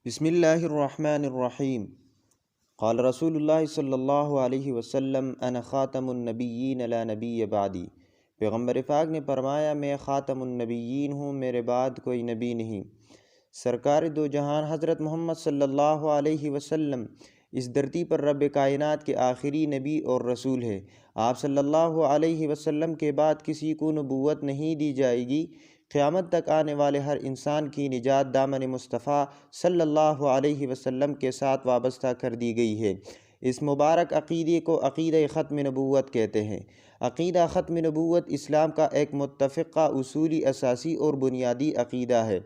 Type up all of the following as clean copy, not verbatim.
بسم اللہ الرحمن الرحیم۔ قال رسول اللہ صلی اللہ علیہ وسلم انا خاتم النبیین لا نبی بعدی۔ پیغمبر پاک نے فرمایا میں خاتم النبیین ہوں، میرے بعد کوئی نبی نہیں۔ سرکار دو جہان حضرت محمد صلی اللہ علیہ وسلم اس دھرتی پر رب کائنات کے آخری نبی اور رسول ہے۔ آپ صلی اللہ علیہ وسلم کے بعد کسی کو نبوت نہیں دی جائے گی۔ قیامت تک آنے والے ہر انسان کی نجات دامن مصطفیٰ صلی اللہ علیہ وسلم کے ساتھ وابستہ کر دی گئی ہے۔ اس مبارک عقیدے کو عقیدہ ختم نبوت کہتے ہیں۔ عقیدہ ختم نبوت اسلام کا ایک متفقہ اصولی اساسی اور بنیادی عقیدہ ہے۔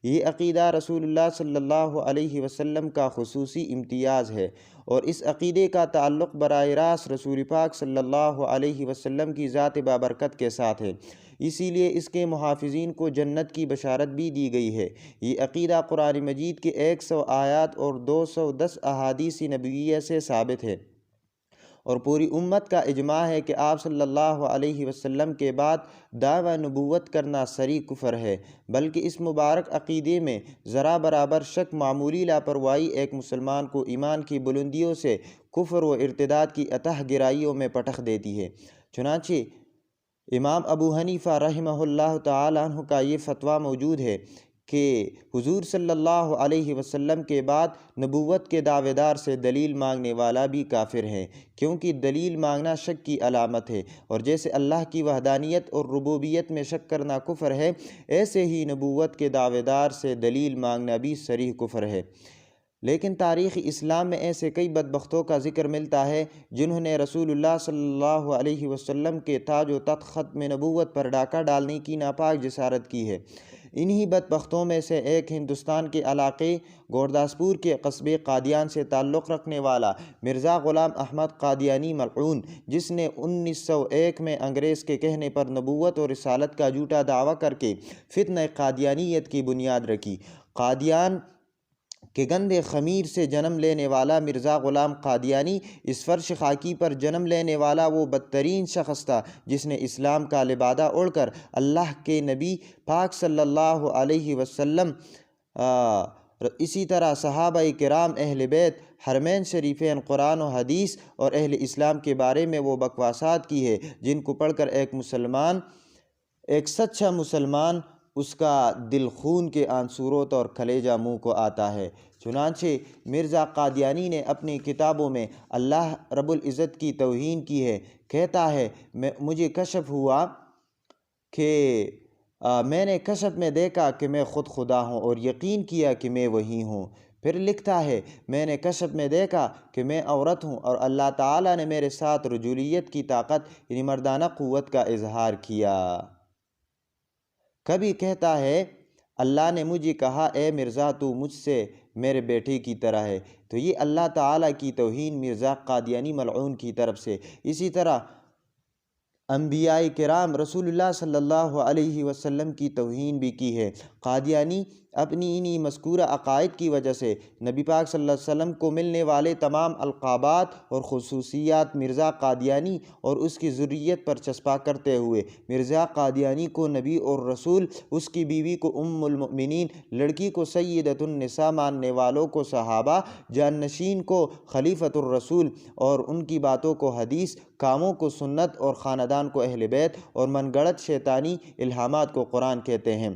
یہ عقیدہ رسول اللہ صلی اللہ علیہ وسلم کا خصوصی امتیاز ہے اور اس عقیدے کا تعلق براہ راست رسول پاک صلی اللہ علیہ وسلم کی ذات بابرکت کے ساتھ ہے، اسی لیے اس کے محافظین کو جنت کی بشارت بھی دی گئی ہے۔ یہ عقیدہ قرآن مجید کے 100 آیات اور 210 احادیث نبویہ سے ثابت ہے اور پوری امت کا اجماع ہے کہ آپ صلی اللہ علیہ وسلم کے بعد دعوی نبوت کرنا صریح کفر ہے، بلکہ اس مبارک عقیدے میں ذرا برابر شک، معمولی لاپرواہی ایک مسلمان کو ایمان کی بلندیوں سے کفر و ارتداد کی اتح گہرائیوں میں پٹخ دیتی ہے۔ چنانچہ امام ابو حنیفہ رحمہ اللہ تعالیٰ عنہ کا یہ فتویٰ موجود ہے کہ حضور صلی اللہ علیہ وسلم کے بعد نبوت کے دعوے دار سے دلیل مانگنے والا بھی کافر ہے، کیونکہ دلیل مانگنا شک کی علامت ہے، اور جیسے اللہ کی وحدانیت اور ربوبیت میں شک کرنا کفر ہے، ایسے ہی نبوت کے دعوے دار سے دلیل مانگنا بھی صریح کفر ہے۔ لیکن تاریخ اسلام میں ایسے کئی بدبختوں کا ذکر ملتا ہے جنہوں نے رسول اللہ صلی اللہ علیہ وسلم کے تاج و تخت ختم نبوت پر ڈاکہ ڈالنے کی ناپاک جسارت کی ہے۔ انہی بدبختوں میں سے ایک ہندوستان کے علاقے گورداسپور کے قصبے قادیان سے تعلق رکھنے والا مرزا غلام احمد قادیانی ملعون، جس نے 1901 میں انگریز کے کہنے پر نبوت اور رسالت کا جھوٹا دعویٰ کر کے فتنہ قادیانیت کی بنیاد رکھی۔ قادیان کہ گندے خمیر سے جنم لینے والا مرزا غلام قادیانی اس فرش خاکی پر جنم لینے والا وہ بدترین شخص تھا جس نے اسلام کا لبادہ اوڑھ کر اللہ کے نبی پاک صلی اللہ علیہ وسلم اسی طرح صحابہ کرام، اہل بیت، حرمین شریفین، قرآن و حدیث اور اہل اسلام کے بارے میں وہ بکواسات کی ہے جن کو پڑھ کر ایک سچا مسلمان اس کا دل خون کے آنسو روتا اور کلیجہ منہ کو آتا ہے۔ چنانچہ مرزا قادیانی نے اپنی کتابوں میں اللہ رب العزت کی توہین کی ہے۔ کہتا ہے مجھے کشف ہوا کہ میں نے کشف میں دیکھا کہ میں خود خدا ہوں اور یقین کیا کہ میں وہی ہوں۔ پھر لکھتا ہے میں نے کشف میں دیکھا کہ میں عورت ہوں اور اللہ تعالیٰ نے میرے ساتھ رجولیت کی طاقت یعنی مردانہ قوت کا اظہار کیا۔ کبھی کہتا ہے اللہ نے مجھے کہا اے مرزا تو مجھ سے میرے بیٹے کی طرح ہے، تو یہ اللہ تعالیٰ کی توہین مرزا قادیانی ملعون کی طرف سے۔ اسی طرح انبیاء کرام رسول اللہ صلی اللہ علیہ وسلم کی توہین بھی کی ہے۔ قادیانی اپنی انہی مذکورہ عقائد کی وجہ سے نبی پاک صلی اللہ علیہ وسلم کو ملنے والے تمام القابات اور خصوصیات مرزا قادیانی اور اس کی ذریت پر چسپاں کرتے ہوئے مرزا قادیانی کو نبی اور رسول، اس کی بیوی کو ام المؤمنین، لڑکی کو سیدۃ النساء، ماننے والوں کو صحابہ، جانشین کو خلیفۃ الرسول اور ان کی باتوں کو حدیث، کاموں کو سنت اور خاندان کو اہل بیت اور من گڑت شیطانی الہامات کو قرآن کہتے ہیں۔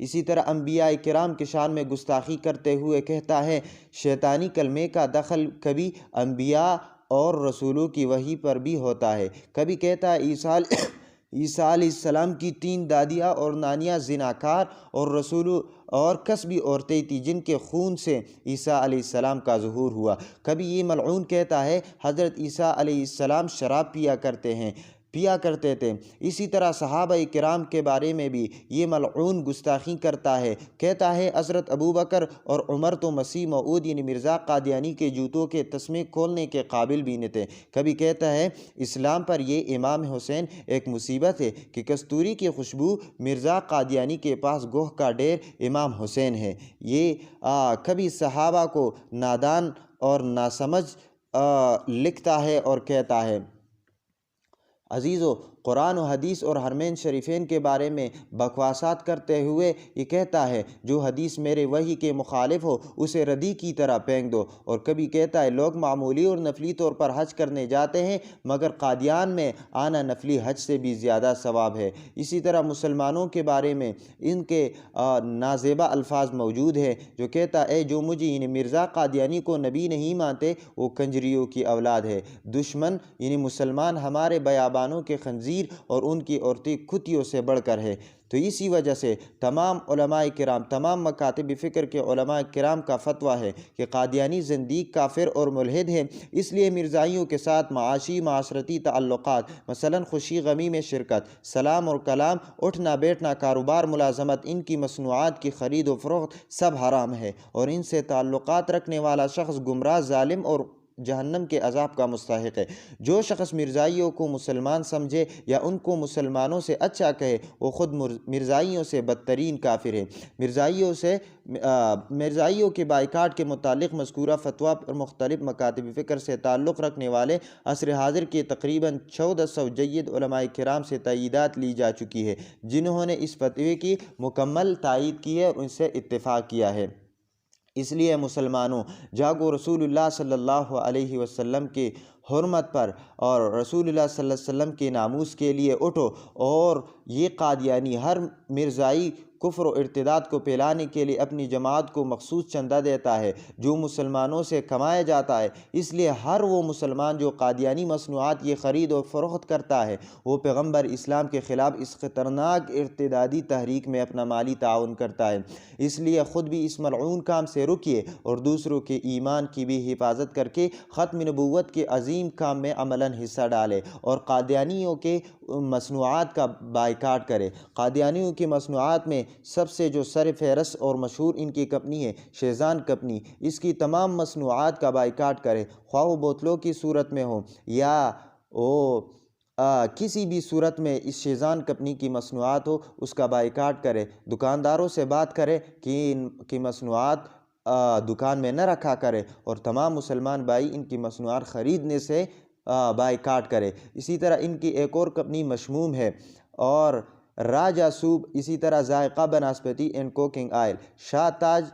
اسی طرح انبیاء کرام کی شان میں گستاخی کرتے ہوئے کہتا ہے شیطانی کلمے کا دخل کبھی انبیاء اور رسولوں کی وحی پر بھی ہوتا ہے۔ کبھی کہتا ہے عیسیٰ علیہ السلام کی 3 دادیاں اور نانیاں زناکار اور کسبی عورتیں تھیں جن کے خون سے عیسیٰ علیہ السلام کا ظہور ہوا۔ کبھی یہ ملعون کہتا ہے حضرت عیسیٰ علیہ السلام شراب پیا کرتے تھے۔ اسی طرح صحابہ کرام کے بارے میں بھی یہ ملعون گستاخی کرتا ہے۔ کہتا ہے حضرت ابوبکر اور عمر تو مسیح موعود یعنی مرزا قادیانی کے جوتوں کے تسمے کھولنے کے قابل بھی نہ تھے۔ کبھی کہتا ہے اسلام پر یہ امام حسین ایک مصیبت ہے کہ کستوری کی خوشبو مرزا قادیانی کے پاس گوہ کا ڈیر امام حسین ہے۔ یہ کبھی صحابہ کو نادان اور ناسمجھ لکھتا ہے اور کہتا ہے عزیزو قرآن و حدیث اور حرمین شریفین کے بارے میں بکواسات کرتے ہوئے یہ کہتا ہے جو حدیث میرے وحی کے مخالف ہو اسے ردی کی طرح پھینک دو، اور کبھی کہتا ہے لوگ معمولی اور نفلی طور پر حج کرنے جاتے ہیں مگر قادیان میں آنا نفلی حج سے بھی زیادہ ثواب ہے۔ اسی طرح مسلمانوں کے بارے میں ان کے نازیبہ الفاظ موجود ہیں جو کہتا ہے جو مجھے یعنی مرزا قادیانی کو نبی نہیں مانتے وہ کنجریوں کی اولاد ہے۔ دشمن یعنی مسلمان ہمارے بیابانوں کے خنزیر اور ان کی عورتی کھتیوں سے بڑھ کر ہے۔ تو اسی وجہ سے تمام علماء کرام، تمام مکاتب فکر کے علماء کرام کا فتویٰ ہے کہ قادیانی زندیق، کافر اور ملحد ہیں۔ اس لیے مرزائیوں کے ساتھ معاشی معاشرتی تعلقات، مثلا خوشی غمی میں شرکت، سلام اور کلام، اٹھنا بیٹھنا، کاروبار، ملازمت، ان کی مصنوعات کی خرید و فروخت سب حرام ہے، اور ان سے تعلقات رکھنے والا شخص گمراہ، ظالم اور جہنم کے عذاب کا مستحق ہے۔ جو شخص مرزائیوں کو مسلمان سمجھے یا ان کو مسلمانوں سے اچھا کہے وہ خود مرزائیوں سے بدترین کافر ہے۔ مرزائیوں کے بائیکاٹ کے متعلق مذکورہ فتویٰ پر مختلف مکاتب فکر سے تعلق رکھنے والے عصر حاضر کے تقریباً 1400 جید علماء کرام سے تائیدات لی جا چکی ہے جنہوں نے اس فتوے کی مکمل تائید کی ہے اور ان سے اتفاق کیا ہے۔ اس لیے مسلمانوں جاگو، رسول اللہ صلی اللہ علیہ وسلم کی حرمت پر اور رسول اللہ صلی اللہ علیہ وسلم کے ناموس کے لیے اٹھو، اور یہ قادیانی ہر مرزائی کفر و ارتداد کو پھیلانے کے لیے اپنی جماعت کو مخصوص چندہ دیتا ہے جو مسلمانوں سے کمایا جاتا ہے۔ اس لیے ہر وہ مسلمان جو قادیانی مصنوعات کی خرید و فروخت کرتا ہے وہ پیغمبر اسلام کے خلاف اس خطرناک ارتدادی تحریک میں اپنا مالی تعاون کرتا ہے۔ اس لیے خود بھی اس ملعون کام سے رکیے اور دوسروں کے ایمان کی بھی حفاظت کر کے ختم نبوت کے عظیم کام میں عملاً حصہ ڈالے اور قادیانیوں کے مصنوعات کا بائیکاٹ کرے۔ قادیانیوں کی مصنوعات میں سب سے جو سر فہرست اور مشہور ان کی کمپنی ہے شیزان کمپنی، اس کی تمام مصنوعات کا بائیکاٹ کرے، خواہ وہ بوتلوں کی صورت میں ہو یا کسی بھی صورت میں اس شیزان کمپنی کی مصنوعات ہو اس کا بائیکاٹ کرے۔ دکانداروں سے بات کرے کہ ان کی مصنوعات دکان میں نہ رکھا کرے، اور تمام مسلمان بھائی ان کی مصنوعات خریدنے سے بائیکاٹ کرے۔ اسی طرح ان کی ایک اور کمپنی مشموم ہے اور راجہ سوپ، اسی طرح ذائقہ بناسپتی and cooking oil, Shah Taj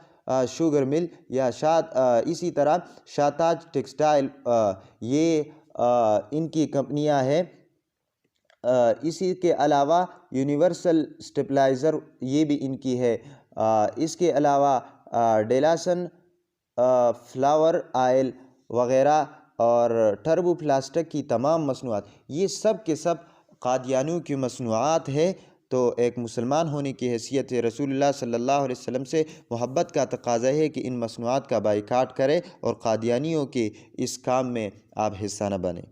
sugar mill یا اسی طرح شاہ تاج ٹیکسٹائل، یہ ان کی کمپنیاں ہیں۔ اسی کے علاوہ یونیورسل سٹیپلائزر یہ بھی ان کی ہے۔ اس کے علاوہ ڈیلاسن فلاور آئل وغیرہ اور ٹربو پلاسٹک کی تمام مصنوعات، یہ سب کے سب قادیانیوں کی مصنوعات ہے۔ تو ایک مسلمان ہونے کی حیثیت سے رسول اللہ صلی اللہ علیہ وسلم سے محبت کا تقاضا ہے کہ ان مصنوعات کا بائیکاٹ کرے اور قادیانیوں کے اس کام میں آپ حصہ نہ بنیں۔